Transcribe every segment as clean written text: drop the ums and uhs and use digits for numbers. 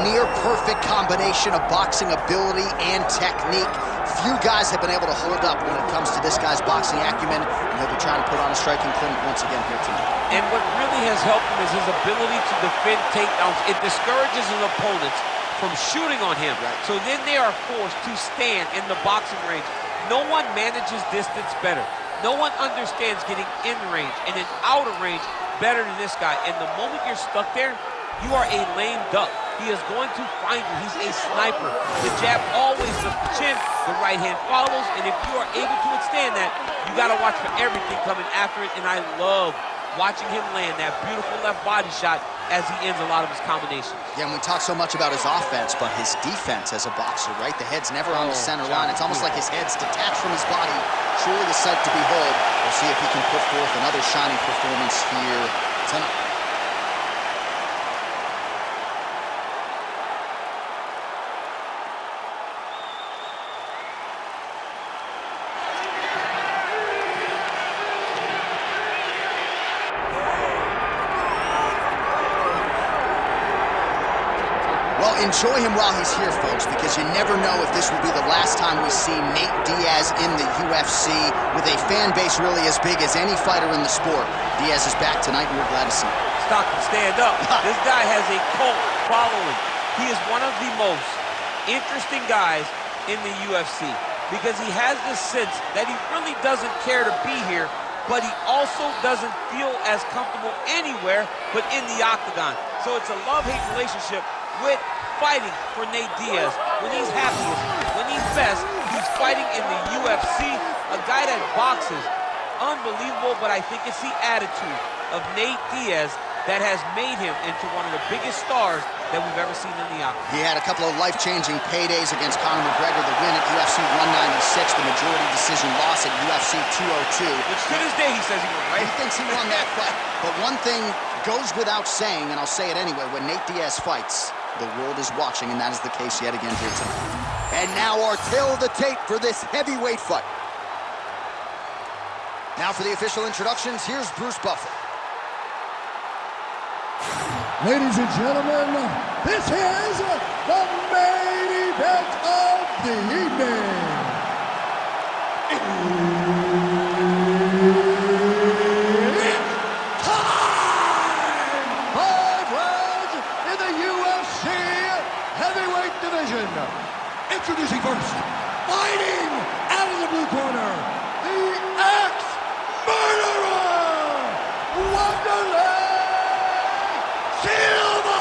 near-perfect combination of boxing ability and technique. Few guys have been able to hold up when it comes to this guy's boxing acumen, and he'll be trying to put on a striking clinic once again here tonight. And what really has helped him is his ability to defend takedowns. It discourages his opponents from shooting on him. Right. So then they are forced to stand in the boxing range. No one manages distance better. No one understands getting in range and in outer range better than this guy. And the moment you're stuck there, you are a lame duck. He is going to find you. He's a sniper. The jab always lifts the chin. The right hand follows. And if you are able to withstand that, you got to watch for everything coming after it. And I love watching him land that beautiful left body shot as he ends a lot of his combinations. Yeah, and we talk so much about his offense, but his defense as a boxer, right? The head's never on the center line. It's almost like his head's detached from his body. Truly a sight to behold. We'll see if he can put forth another shining performance here tonight. Enjoy him while he's here, folks, because you never know if this will be the last time we see Nate Diaz in the UFC with a fan base really as big as any fighter in the sport. Diaz is back tonight, and we're glad to see him. Stockton, stand up. This guy has a cult following. He is one of the most interesting guys in the UFC because he has this sense that he really doesn't care to be here, but he also doesn't feel as comfortable anywhere but in the octagon. So it's a love-hate relationship with fighting for Nate Diaz. When he's happiest, when he's best, he's fighting in the UFC. A guy that boxes, unbelievable, but I think it's the attitude of Nate Diaz that has made him into one of the biggest stars that we've ever seen in the octagon. He had a couple of life-changing paydays against Conor McGregor, the win at UFC 196, the majority decision loss at UFC 202. Which to this day he says he won, right? He thinks he won that fight. But one thing goes without saying, and I'll say it anyway, when Nate Diaz fights, the world is watching, and that is the case yet again here tonight. And now our tail of the tape for this heavyweight fight. Now for the official introductions, here's Bruce Buffer. Ladies and gentlemen, this is the main event of the evening. It's time! 5 rounds in the UFC heavyweight division. Introducing first, fighting out of the blue corner, the ex-murderer, Wanderlei, Silva!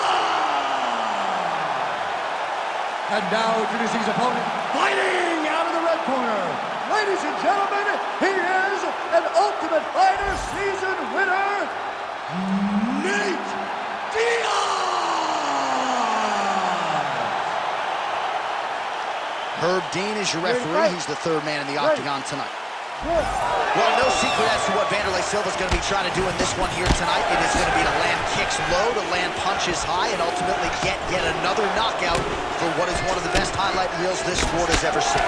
And now introducing his opponent, fighting out of the red corner. Ladies and gentlemen, he is an Ultimate Fighter season winner, Nate Diaz! Herb Dean is your referee. He's the third man in the octagon tonight. Well, no secret as to what Wanderlei Silva's going to be trying to do in this one here tonight. It is going to be to land kicks low, to land punches high, and ultimately get yet another knockout for what is one of the best highlight reels this sport has ever seen.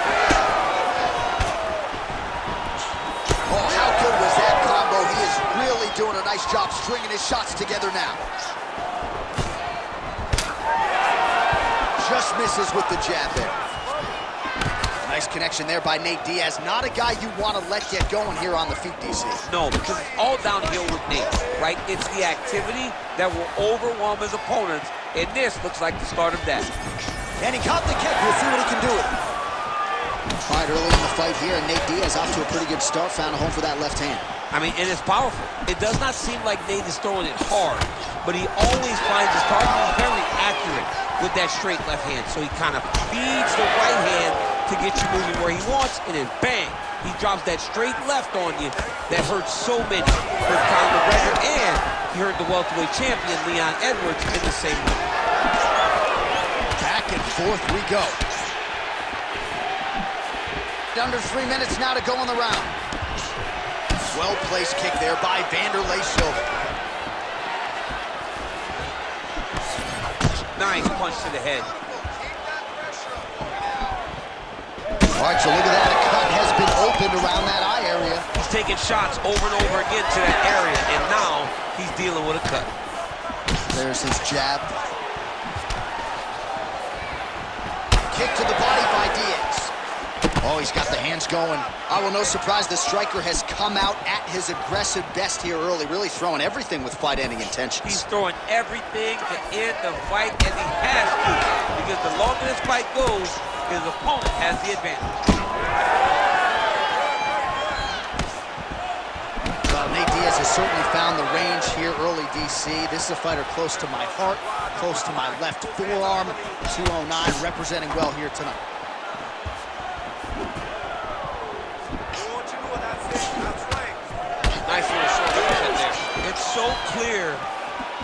Oh, how good was that combo? He is really doing a nice job stringing his shots together now. Just misses with the jab there. Nice connection there by Nate Diaz. Not a guy you want to let get going here on the feet, DC. No, because it's all downhill with Nate, right? It's the activity that will overwhelm his opponents, and this looks like the start of that. And he caught the kick. We'll see what he can do with it. Tried early in the fight here, and Nate Diaz off to a pretty good start. Found a home for that left hand. I mean, and it's powerful. It does not seem like Nate is throwing it hard, but he always finds his target. He's very accurate with that straight left hand. So he kind of feeds the right hand to get you moving where he wants, and then bang, he drops that straight left on you that hurts so many. Hurt Conor McGregor, and he hurt the welterweight champion, Leon Edwards, in the same way. Back and forth we go. Under 3 minutes now to go in the round. Well-placed kick there by Wanderlei Silva. Nice punch to the head. All right, so look at that. A cut has been opened around that eye area. He's taking shots over and over again to that area, and now he's dealing with a cut. There's his jab. kick to the body by Diaz. Oh, he's got the hands going. Oh, well, no surprise, the striker has come out at his aggressive best here early, really throwing everything with fight-ending intentions. He's throwing everything to end the fight, and he has to, because the longer this fight goes, his opponent has the advantage. Well, Nate Diaz has certainly found the range here early, DC. This is a fighter close to my heart, close to my left forearm. 209 representing well here tonight. Nice little short uppercut there. It's so clear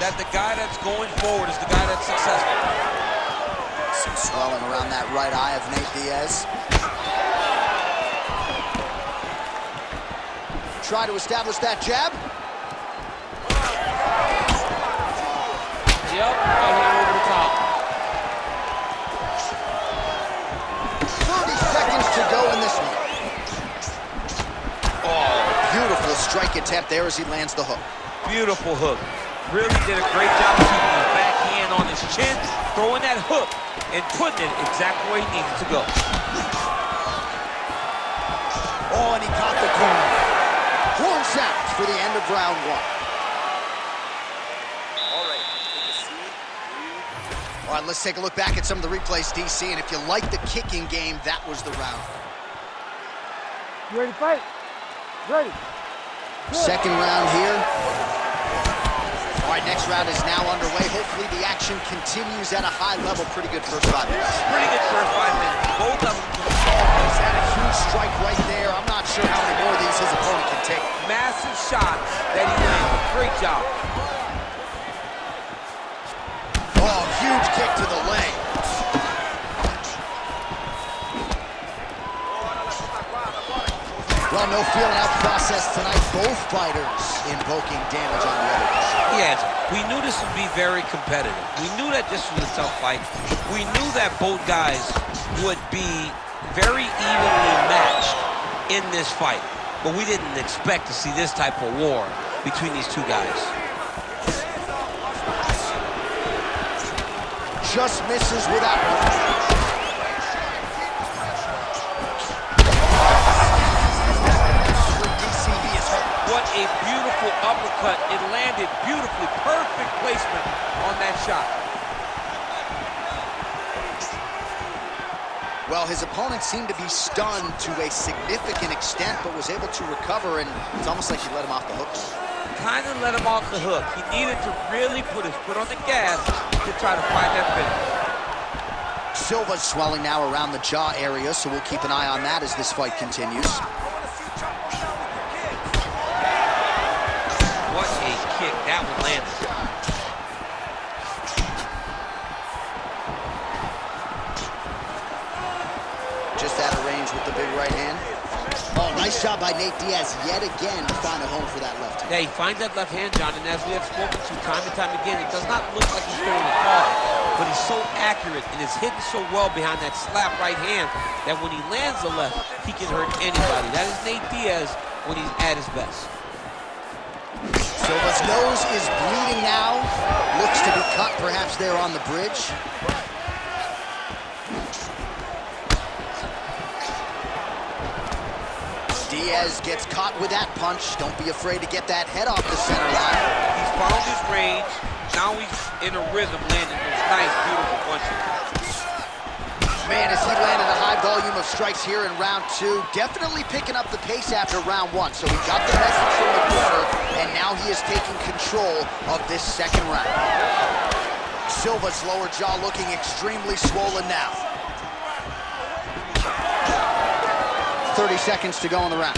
that the guy that's going forward is the guy that's successful. Some swelling around that right eye of Nate Diaz. Try to establish that jab. Yep, right hand over the top. 30 seconds to go in this one. Oh, beautiful strike attempt there as he lands the hook. Beautiful hook. Really did a great job of keeping his backhand on his chin, throwing that hook, and putting it exactly where he needed to go. Oh, and he caught the corner. Horn sounds for the end of round one. All right, let's take a look back at some of the replays, DC, and if you like the kicking game, that was the round. You ready to fight? Ready. Good. Second round here. All right, next round is now underway. Hopefully the action continues at a high level. Pretty good first 5 minutes. Pretty good first 5 minutes. Both of them. He's had a huge strike right there. I'm not sure how many more of these his opponent can take. Massive shot that he landed. Great job. Oh, huge kick to the leg. Well, no feeling out process tonight. Both fighters invoking damage on the other. Yes, we knew this would be very competitive. We knew that this was a tough fight. We knew that both guys would be very evenly matched in this fight. But we didn't expect to see this type of war between these two guys. Just misses without one. What a beautiful uppercut. It landed beautifully. Perfect placement on that shot. Well, his opponent seemed to be stunned to a significant extent, but was able to recover, and it's almost like he let him off the hook. Kind of let him off the hook. He needed to really put his foot on the gas to try to find that finish. Silva's swelling now around the jaw area, so we'll keep an eye on that as this fight continues. What a kick. That one landed. Just out of range with the big right hand. Oh, nice job by Nate Diaz yet again to find a home for that left hand. Yeah, he finds that left hand, John, and as we have spoken to time and time again, it does not look like he's throwing it hard, but he's so accurate and is hidden so well behind that slap right hand that when he lands the left, he can hurt anybody. That is Nate Diaz when he's at his best. Silva's nose is bleeding now. Looks to be cut perhaps there on the bridge. Diaz gets caught with that punch. Don't be afraid to get that head off the center line. He's found his range. Now he's in a rhythm landing those nice, beautiful punches. Man, as he landed a high volume of strikes here in round 2, definitely picking up the pace after round 1. So he got the message from the corner, and now he is taking control of this second round. Silva's lower jaw looking extremely swollen now. 30 seconds to go in the round.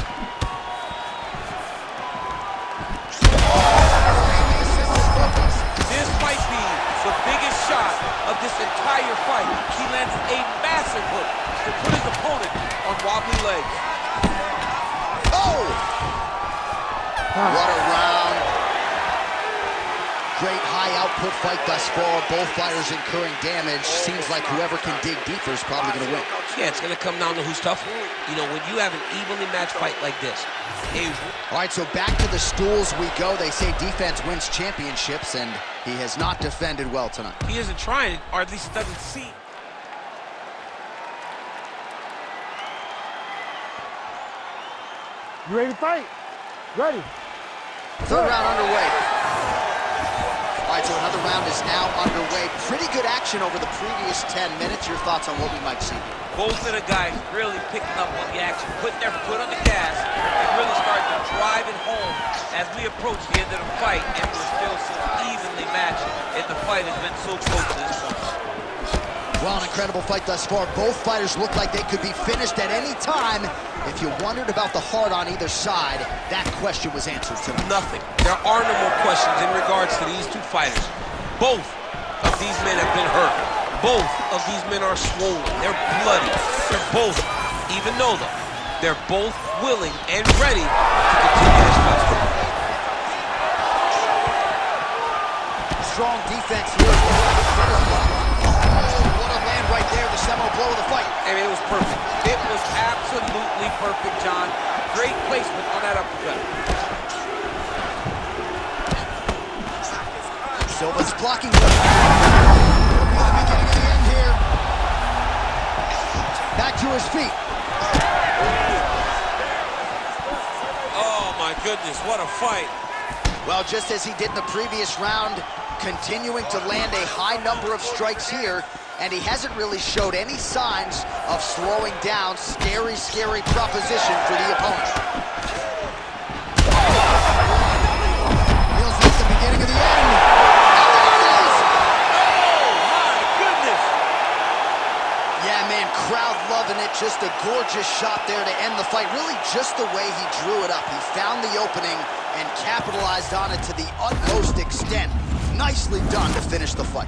This might be the biggest shot of this entire fight. He landed a massive hook to put his opponent on wobbly legs. Oh! What a round. Great high output fight thus far. Both fighters incurring damage. Seems like whoever can dig deeper is probably going to win. Yeah, it's going to come down to who's tougher. You know, when you have an evenly matched fight like this. All right, so back to the stools we go. They say defense wins championships, and he has not defended well tonight. He isn't trying, or at least doesn't see. You ready to fight? Ready. Third round underway. All right, so another round is now underway. Pretty good action over the previous 10 minutes. Your thoughts on what we might see? Both of the guys really picking up on the action, putting their foot on the gas, and really starting to drive it home as we approach the end of the fight, and we're still so evenly matched, and the fight has been so close to this point. Well, an incredible fight thus far. Both fighters look like they could be finished at any time. If you wondered about the heart on either side, that question was answered tonight. Nothing. There are no more questions in regards to these two fighters. Both of these men have been hurt. Both of these men are swollen. They're bloody. They're both, even though they're both willing and ready to continue this fight. Strong defense here. What a land right there, the seminal blow of the fight. I mean, it was perfect. It was absolutely perfect, John. Great placement on that uppercut. Silva's blocking. It'll be the beginning of the end here. Back to his feet. Oh, my goodness, what a fight. Well, just as he did in the previous round, continuing to land a high number of strikes here, and he hasn't really showed any signs of slowing down. Scary, scary proposition for the opponent. Feels like the beginning of the end. Oh, my goodness. Yeah, man, crowd loving it. Just a gorgeous shot there to end the fight. Really just the way he drew it up. He found the opening and capitalized on it to the utmost extent. Nicely done to finish the fight.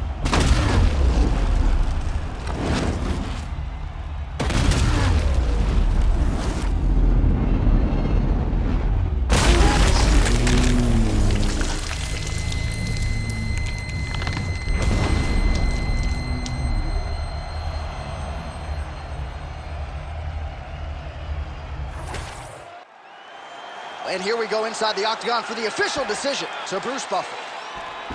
And here we go inside the octagon for the official decision. So Bruce Buffer.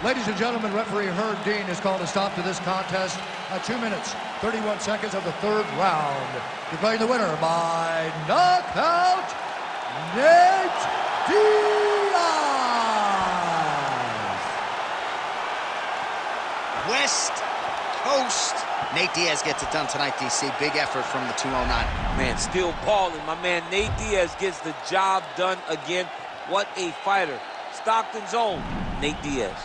Ladies and gentlemen, referee Herb Dean has called a stop to this contest at 2 minutes, 31 seconds of the third round. Declaring the winner by knockout, Nate Diaz. West Coast. Nate Diaz gets it done tonight, DC. Big effort from the 209. Man, still balling. My man Nate Diaz gets the job done again. What a fighter. Stockton's own Nate Diaz.